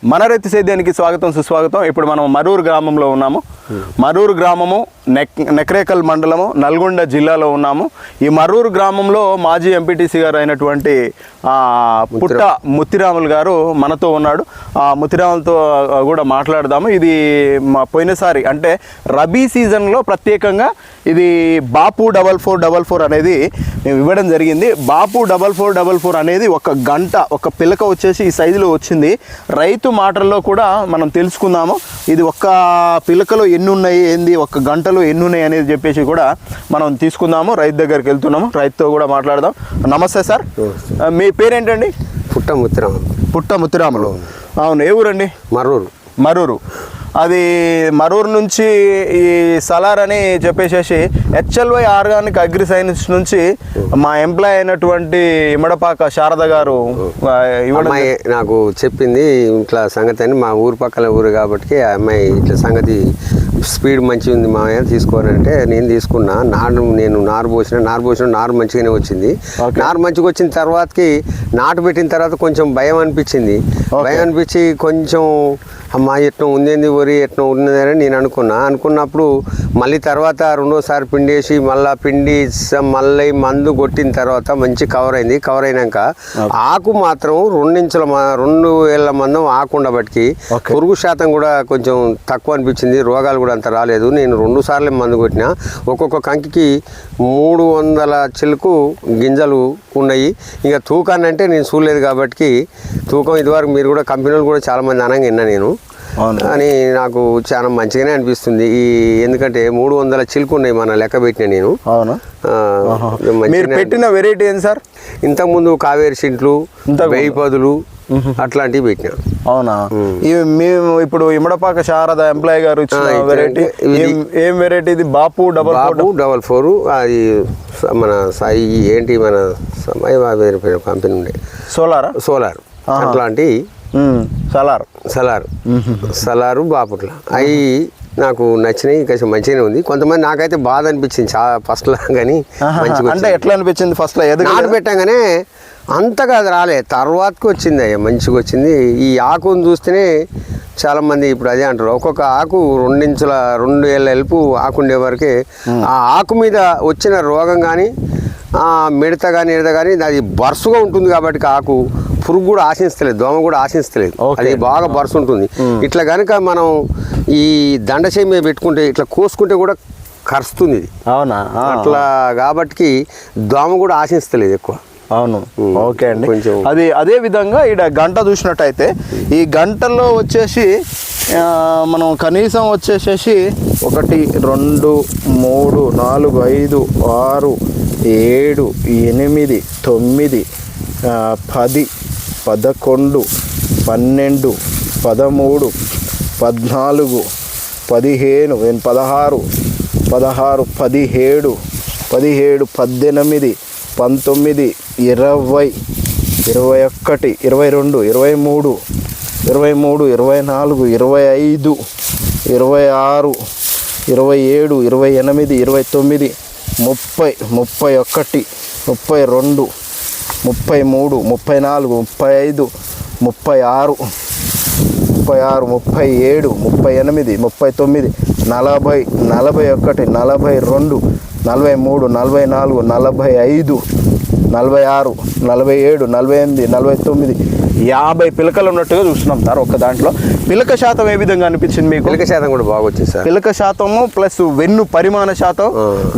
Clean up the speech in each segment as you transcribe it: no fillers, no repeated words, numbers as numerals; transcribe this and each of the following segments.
మన రైతు సేద్యానికి స్వాగతం సుస్వాగతం. ఇప్పుడు మనం మరూరు గ్రామంలో ఉన్నాము. మరూరు గ్రామము నెక్రేకల్ మండలము నల్గొండ జిల్లాలో ఉన్నాము. ఈ మరూరు గ్రామంలో మాజీ ఎంపీటీసీ గారు అయినటువంటి పుట్ట ముత్తిరాములు గారు మనతో ఉన్నాడు. ముత్తిరాములతో కూడా మాట్లాడదాము. ఇది పోయినసారి అంటే రబీ సీజన్లో ప్రత్యేకంగా ఇది బాపు 4444 అనేది మేము ఇవ్వడం జరిగింది. బాపు 4444 అనేది ఒక గంట ఒక పిలక వచ్చేసి ఈ సైజులో వచ్చింది. రైతు మాటల్లో కూడా మనం తెలుసుకుందాము. ఇది ఒక్క పిలకలో ఎన్ని ఉన్నాయి, ఏంది ఒక గంటలో ఎన్ని ఉన్నాయి అనేది చెప్పేసి కూడా మనం తీసుకుందాము. రైతు దగ్గరికి వెళ్తున్నాము, రైతుతో కూడా మాట్లాడదాం. నమస్తే సార్, మీ పేరేంటండి? పుట్ట ముత్తిరాములు. అవును, ఏ ఊరండి? మరూరు. అది మరూరు నుంచి ఈ సలార్ అని చెప్పేసి HLY ఆర్గానిక్ అగ్రి సైన్స్ నుంచి మా ఎంప్లాయ్ అయినటువంటి ఇమడపాక శారద గారు అమ్మాయి నాకు చెప్పింది ఇట్లా సంగతి అని. మా ఊరు పక్కల ఊరు కాబట్టి ఆ అమ్మాయి ఇట్లా సంగతి స్పీడ్ మంచిగా ఉంది మామయ్య తీసుకోనంటే నేను తీసుకున్నా. నేను నారు పోసిన నారు మంచిగానే వచ్చింది. నారు మంచిగా వచ్చిన తర్వాతకి నాటు పెట్టిన తర్వాత కొంచెం భయం అనిపించి కొంచెం అమ్మా ఎట్లా ఉందేంది వరి ఎట్లా ఉన్నదని నేను అనుకున్నప్పుడు మళ్ళీ తర్వాత రెండోసారి పిండేసి మళ్ళీ మందు కొట్టిన తర్వాత మంచి కవర్ అయినాక ఆకు మాత్రం 2 ఏళ్ల మందం ఆకు ఉండబట్టి పురుగు శాతం కూడా కొంచెం తక్కువ అనిపించింది. రోగాలు కూడా అంత రాలేదు. నేను 2 సార్లు మందు కొట్టినా. ఒక్కొక్క కంకికి 300 చిలుకు గింజలు ఉన్నాయి. ఇంకా తూకాన్ని అంటే నేను చూడలేదు కాబట్టి తూకం ఇదివరకు మీరు కూడా కంపెనీలు కూడా చాలామంది అనగా విన్నా నేను అని నాకు చాలా మంచిగానే అనిపిస్తుంది. ఎందుకంటే 300 చిలుకు ఉన్నాయి మన లెక్క పెట్టిన నేను. మీరు పెట్టిన వెరైటీ ఏంటి సార్? ఇంతకుముందు కావేరి సింట్లు 1010 అట్లాంటివి పెట్టినా. అవునా? మేము ఇప్పుడు ఇమడపాక శారద ఎంప్లాయ్ గారు ఇచ్చిన వెరైటీ ఏం వెరైటీ? ఇది బాపు 4444. అది మన సాయి ఏంటి మన కంపెనీ ఉండే సోలార్ అట్లాంటి సలారు బాపుట్ల అవి నాకు నచ్చినాయి. కొంచెం మంచిగానే ఉంది. కొంతమంది నాకైతే బాధ అనిపించింది ఫస్ట్ లా, కానీ అంటే ఎట్లా అనిపించింది? ఫస్ట్ నాటు పెట్టగానే అంతగా అది రాలే, తర్వాతకి వచ్చింది. అయ్యా మంచిగా వచ్చింది. ఈ ఆకుని చూస్తేనే చాలామంది ఇప్పుడు అదే అంటారు. ఒక్కొక్క ఆకు 2 ఏళ్ళ ఎలుపు ఆకు ఉండే వరకే ఆ ఆకు మీద వచ్చిన రోగం కానీ మిడత కానీ అది బరుసుగా ఉంటుంది కాబట్టి ఆకు పురుగు కూడా ఆశిస్తలేదు, దోమ కూడా ఆశిస్తలేదు. అది బాగా బరుసు ఉంటుంది. ఇట్లా కనుక మనం ఈ దండచేయి మీద పెట్టుకుంటే ఇట్లా కోసుకుంటే కూడా కరుస్తుంది ఇది. అవునా? అట్లా కాబట్టి దోమ కూడా ఆశిస్తలేదు ఎక్కువ. అవును, ఓకే అండి. అది అదే విధంగా ఇక్కడ గంట చూసినట్టయితే ఈ గంటల్లో వచ్చేసి మనం కనీసం వచ్చేసేసి 1 2 3 4 5 6 7 8 9 10 11 12 13 14 15 16 17 17 18 19 20 21 22 23 24 25 26 27 28 29 30 31 32 33 34 35 36 37 38 39 40 41 42 43 44 45 46 47 48 49 50 పిలకలు ఉన్నట్టుగా చూస్తున్నాం సార్. ఒక దాంట్లో పిలక శాతం ఏ విధంగా అనిపించింది మీకు? పిలక శాతం కూడా బాగా వచ్చింది సార్. పిలక శాతము ప్లస్ వెన్ను పరిమాణ శాతం.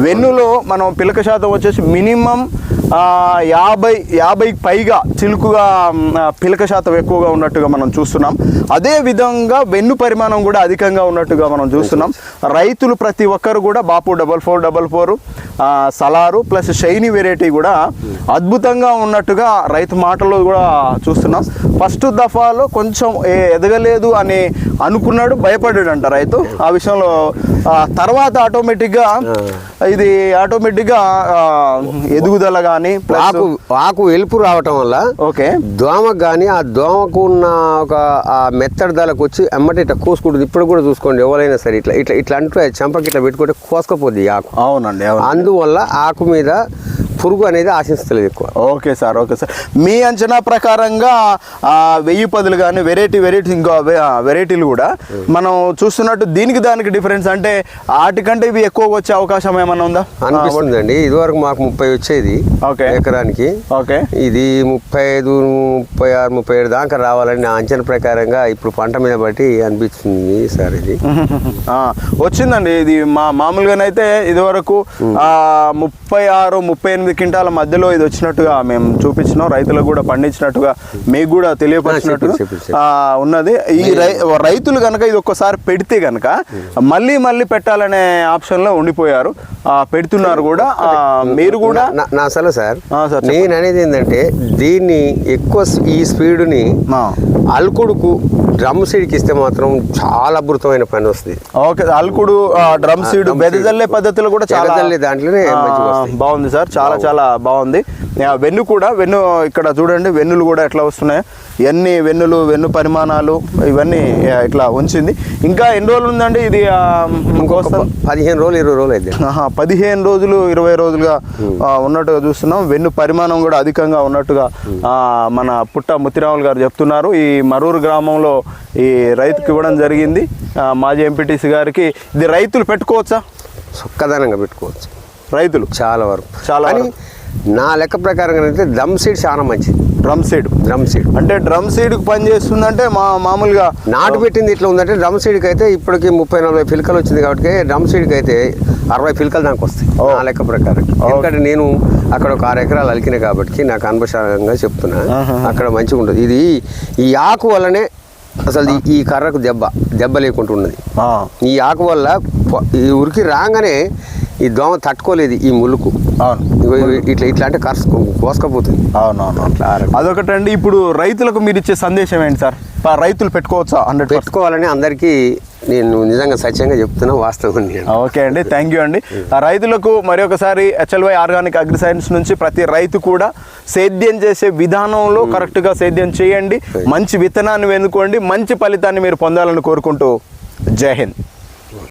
వెన్నులో మనం పిలక శాతం వచ్చేసి మినిమం 50 పైగా చిలుకుగా పిలక శాతం ఎక్కువగా ఉన్నట్టుగా మనం చూస్తున్నాం. అదే విధంగా వెన్ను పరిమాణం కూడా అధికంగా ఉన్నట్టుగా మనం చూస్తున్నాం. రైతులు ప్రతి ఒక్కరు కూడా బాపు 4444 సలారు ప్లస్ షైనీ వెరైటీ కూడా అద్భుతంగా ఉన్నట్టుగా రైతు మాటల్లో కూడా చూస్తున్నాం. ఫస్ట్ దఫాలో కొంచెం ఎదగలేదు అని అనుకున్నాడు, భయపడ్డాడంట రైతు ఆ విషయంలో. తర్వాత ఆటోమేటిక్గా ఎదుగుదల కానీ ఆకు ఎలుపు రావటం వల్ల దోమకు కానీ ఆ దోమకు ఉన్న ఒక మెత్తడి దళకు వచ్చి అమ్మటి ఇట్లా కోసుకుంటుంది. ఇప్పుడు కూడా చూసుకోండి, ఎవరైనా సరే ఇట్లా ఇట్లా అంటూ చెంపకి ఇట్లా పెట్టుకుంటే కోసుకపోద్ది ఆకు. అవునండి. అందువల్ల ఆకు మీద పురుగు అనేది ఆశిస్తలేదు ఎక్కువ. Okay sir, okay sir. మీ అంచనా ప్రకారంగా 1010 కానీ వెరైటీ ఇంకా వెరైటీలు కూడా మనం చూస్తున్నట్టు దీనికి దానికి డిఫరెన్స్ అంటే వాటికంటే ఇవి ఎక్కువ వచ్చే అవకాశం ఏమైనా ఉందా అనిపిస్తుందండి? ఇదివరకు మాకు 30 వచ్చేది ఎకరానికి. ఓకే, ఇది 35, 36, 37 దాకా రావాలని నా అంచనా ప్రకారంగా ఇప్పుడు పంట మీద బట్టి అనిపిస్తుంది సార్. ఇది వచ్చిందండి. ఇది మామూలుగానైతే ఇదివరకు 36, 38 క్వింటాల మధ్యలో ఇది వచ్చినట్టుగా మేము చూపించినాం, రైతులకు కూడా పండించినట్టుగా మీకు కూడా తెలియపరిచినట్టుగా ఉన్నది. ఈ రైతులు కనుక ఇది ఒక్కసారి పెడితే కనుక మళ్ళీ పెట్టాలనే ఆప్షన్లో ఉండిపోయారు, పెడుతున్నారు కూడా. మీరు కూడా నా అసలు సార్ నేను అనేది ఏంటంటే దీన్ని ఎక్కువ ఈ స్పీడ్ని అల్కుడుకు డ్రమ్ సీడ్కి ఇస్తే మాత్రం చాలా అద్భుతమైన పని వస్తుంది. ఓకే, అల్కుడు డ్రమ్ సీడ్ బెదజల్లే పద్ధతిలో కూడా చాలా దాంట్లోనే బాగుంది సార్, చాలా బాగుంది. వెన్ను కూడా ఇక్కడ చూడండి, వెన్నులు కూడా ఎట్లా వస్తున్నాయి, ఎన్ని వెన్ను పరిమాణాలు ఇవన్నీ ఇట్లా ఉంచింది. ఇంకా ఎన్ని రోజులు ఉందండి ఇది? 15 రోజులు 20 రోజులు అయితే 15 రోజులు 20 రోజులుగా ఉన్నట్టుగా చూస్తున్నాం. వెన్ను పరిమాణం కూడా అధికంగా ఉన్నట్టుగా మన పుట్ట ముత్తిరాములు గారు చెప్తున్నారు. ఈ మరూరు గ్రామంలో ఈ రైతుకి ఇవ్వడం జరిగింది మాజీ ఎంపీటీసీ గారికి. ఇది రైతులు పెట్టుకోవచ్చా? చక్కదనంగా పెట్టుకోవచ్చు రైతులు చాలా వరకు. నా లెక్క ప్రకారంగా అయితే డ్రమ్ సీడ్ చాలా మంచిది. డ్రమ్ సీడ్ అంటే డ్రమ్ సీడ్కి పని చేస్తుందంటే మామూలుగా నాటు పెట్టింది ఇట్లా ఉందంటే డ్రమ్ సీడ్కి అయితే ఇప్పటికి 30-40 పిలకలు వచ్చింది కాబట్టి డ్రమ్ సీడ్కి అయితే 60 పిలకలు దానికి వస్తాయి నా లెక్క ప్రకారం. ఎందుకంటే నేను అక్కడ ఒక 6 ఎకరాలు అలికిన కాబట్టి నాకు అనుభవంగా చెప్తున్నా, అక్కడ మంచిగా ఉంటుంది. ఇది ఈ ఆకు వల్లనే అసలు ఈ కర్రకు దెబ్బ లేకుండా ఉన్నది. ఈ ఆకు వల్ల ఈ ఉరికి రాగానే ఈ దోమ తట్టుకోలేదు ఈ ములుకు. ఇట్లా అంటే కోసుకపోతుంది. అదొకటండి. ఇప్పుడు రైతులకు మీరు ఇచ్చే సందేశం ఏంటి సార్? రైతులు పెట్టుకోవచ్చా? 100% పెట్టుకోవాలని అందరికీ నేను నిజంగా సత్యంగా చెప్తున్నా, వాస్తవం. ఓకే అండి, థ్యాంక్ యూ అండి. రైతులకు మరి ఒకసారి HLY ఆర్గానిక్ అగ్రి సైన్స్ నుంచి ప్రతి రైతు కూడా సేద్యం చేసే విధానంలో కరెక్ట్గా సేద్యం చేయండి, మంచి విత్తనాన్ని వెనుకోండి, మంచి ఫలితాన్ని మీరు పొందాలని కోరుకుంటూ జై హింద్.